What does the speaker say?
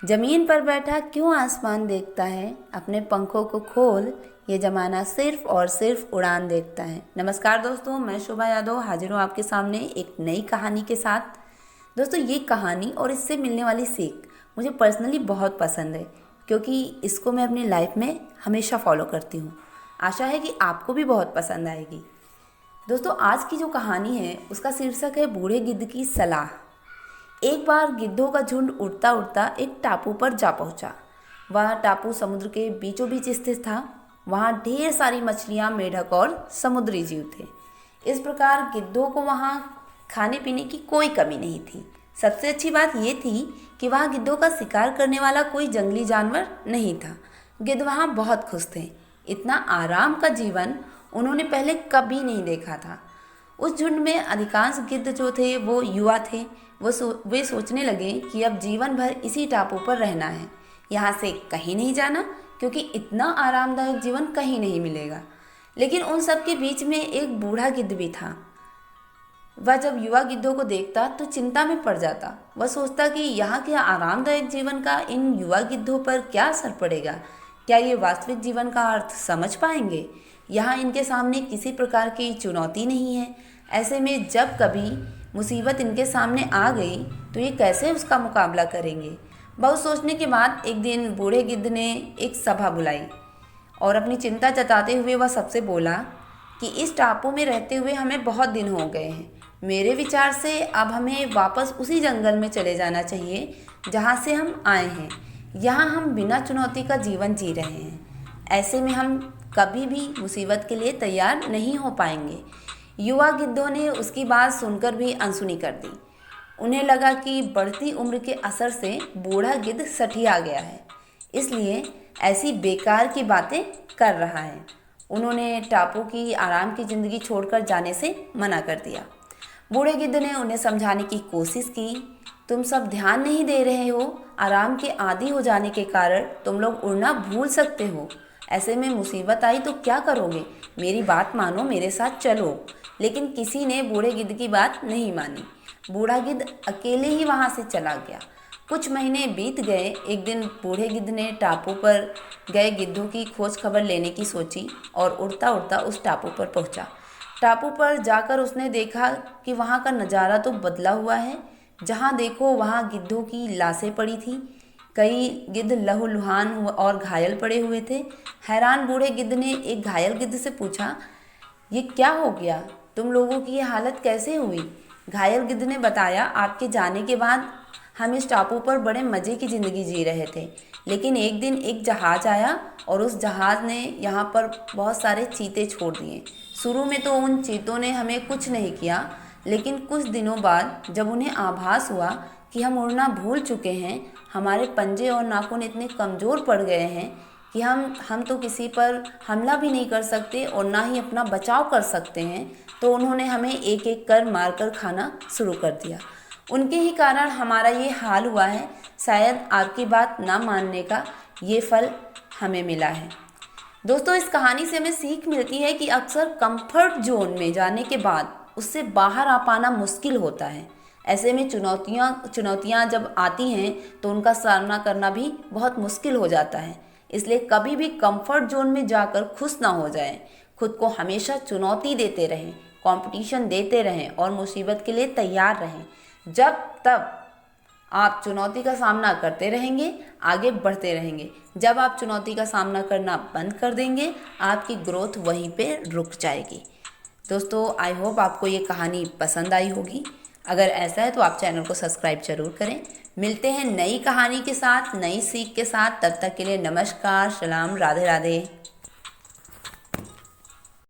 जमीन पर बैठा क्यों आसमान देखता है, अपने पंखों को खोल, ये जमाना सिर्फ और सिर्फ उड़ान देखता है। नमस्कार दोस्तों, मैं शोभा यादव हाजिर हूँ आपके सामने एक नई कहानी के साथ। दोस्तों, ये कहानी और इससे मिलने वाली सीख मुझे पर्सनली बहुत पसंद है, क्योंकि इसको मैं अपनी लाइफ में हमेशा फॉलो करती हूँ। आशा है कि आपको भी बहुत पसंद आएगी। दोस्तों, आज की जो कहानी है उसका शीर्षक है बूढ़े गिद्ध की सलाह। एक बार गिद्धों का झुंड उड़ता उड़ता एक टापू पर जा पहुंचा। वह टापू समुद्र के बीचों बीच स्थित था। वहां ढेर सारी मछलियां, मेढक और समुद्री जीव थे। इस प्रकार गिद्धों को वहां खाने पीने की कोई कमी नहीं थी। सबसे अच्छी बात यह थी कि वहां गिद्धों का शिकार करने वाला कोई जंगली जानवर नहीं था। गिद्ध वहां बहुत खुश थे। इतना आराम का जीवन उन्होंने पहले कभी नहीं देखा था। उस झुंड में अधिकांश गिद्ध जो थे वो युवा थे। वे सोचने लगे कि अब जीवन भर इसी टापू पर रहना है, यहाँ से कहीं नहीं जाना, क्योंकि इतना आरामदायक जीवन कहीं नहीं मिलेगा। लेकिन उन सब के बीच में एक बूढ़ा गिद्ध भी था। वह जब युवा गिद्धों को देखता तो चिंता में पड़ जाता। वह सोचता कि यहाँ के आरामदायक जीवन का इन युवा गिद्धों पर क्या असर पड़ेगा। क्या ये वास्तविक जीवन का अर्थ समझ पाएंगे? यहाँ इनके सामने किसी प्रकार की चुनौती नहीं है। ऐसे में जब कभी मुसीबत इनके सामने आ गई तो ये कैसे उसका मुकाबला करेंगे? बहुत सोचने के बाद एक दिन बूढ़े गिद्ध ने एक सभा बुलाई और अपनी चिंता जताते हुए वह सबसे बोला कि इस टापू में रहते हुए हमें बहुत दिन हो गए हैं। मेरे विचार से अब हमें वापस उसी जंगल में चले जाना चाहिए जहाँ से हम आए हैं। यहाँ हम बिना चुनौती का जीवन जी रहे हैं। ऐसे में हम कभी भी मुसीबत के लिए तैयार नहीं हो पाएंगे। युवा गिद्धों ने उसकी बात सुनकर भी अनसुनी कर दी। उन्हें लगा कि बढ़ती उम्र के असर से बूढ़ा गिद्ध सठिया गया है, इसलिए ऐसी बेकार की बातें कर रहा है। उन्होंने टापू की आराम की ज़िंदगी छोड़कर जाने से मना कर दिया। बूढ़े गिद्ध ने उन्हें समझाने की कोशिश की। तुम सब ध्यान नहीं दे रहे हो। आराम के आदी हो जाने के कारण तुम लोग उड़ना भूल सकते हो। ऐसे में मुसीबत आई तो क्या करोगे? मेरी बात मानो, मेरे साथ चलो। लेकिन किसी ने बूढ़े गिद्ध की बात नहीं मानी। बूढ़ा गिद्ध अकेले ही वहाँ से चला गया। कुछ महीने बीत गए। एक दिन बूढ़े गिद्ध ने टापू पर गए गिद्धों की खोज खबर लेने की सोची और उड़ता उड़ता उस टापू पर पहुँचा। टापू पर जाकर उसने देखा कि वहाँ का नज़ारा तो बदला हुआ है। जहाँ देखो वहाँ गिद्धों की लाशें पड़ी थी। कई गिद्ध लहूलुहान और घायल पड़े हुए थे। हैरान बूढ़े गिद्ध ने एक घायल गिद्ध से पूछा, ये क्या हो गया? तुम लोगों की ये हालत कैसे हुई? घायल गिद्ध ने बताया, आपके जाने के बाद हम इस टापू पर बड़े मज़े की ज़िंदगी जी रहे थे। लेकिन एक दिन एक जहाज़ आया और उस जहाज़ ने यहाँ पर बहुत सारे चीते छोड़ दिए। शुरू में तो उन चीतों ने हमें कुछ नहीं किया, लेकिन कुछ दिनों बाद जब उन्हें आभास हुआ कि हम उड़ना भूल चुके हैं, हमारे पंजे और नाखून इतने कमज़ोर पड़ गए हैं कि हम तो किसी पर हमला भी नहीं कर सकते और ना ही अपना बचाव कर सकते हैं, तो उन्होंने हमें एक एक कर मार कर खाना शुरू कर दिया। उनके ही कारण हमारा ये हाल हुआ है। शायद आपकी बात ना मानने का ये फल हमें मिला है। दोस्तों, इस कहानी से हमें सीख मिलती है कि अक्सर कंफर्ट जोन में जाने के बाद उससे बाहर आ पाना मुश्किल होता है। ऐसे में चुनौतियाँ जब आती हैं तो उनका सामना करना भी बहुत मुश्किल हो जाता है। इसलिए कभी भी कंफर्ट जोन में जाकर खुश ना हो जाएं। खुद को हमेशा चुनौती देते रहें, कंपटीशन देते रहें और मुसीबत के लिए तैयार रहें। जब तब आप चुनौती का सामना करते रहेंगे, आगे बढ़ते रहेंगे। जब आप चुनौती का सामना करना बंद कर देंगे, आपकी ग्रोथ वहीं पे रुक जाएगी। दोस्तों, आई होप आपको ये कहानी पसंद आई होगी। अगर ऐसा है तो आप चैनल को सब्सक्राइब जरूर करें। मिलते हैं नई कहानी के साथ, नई सीख के साथ। तब तक के लिए नमस्कार, सलाम, राधे राधे।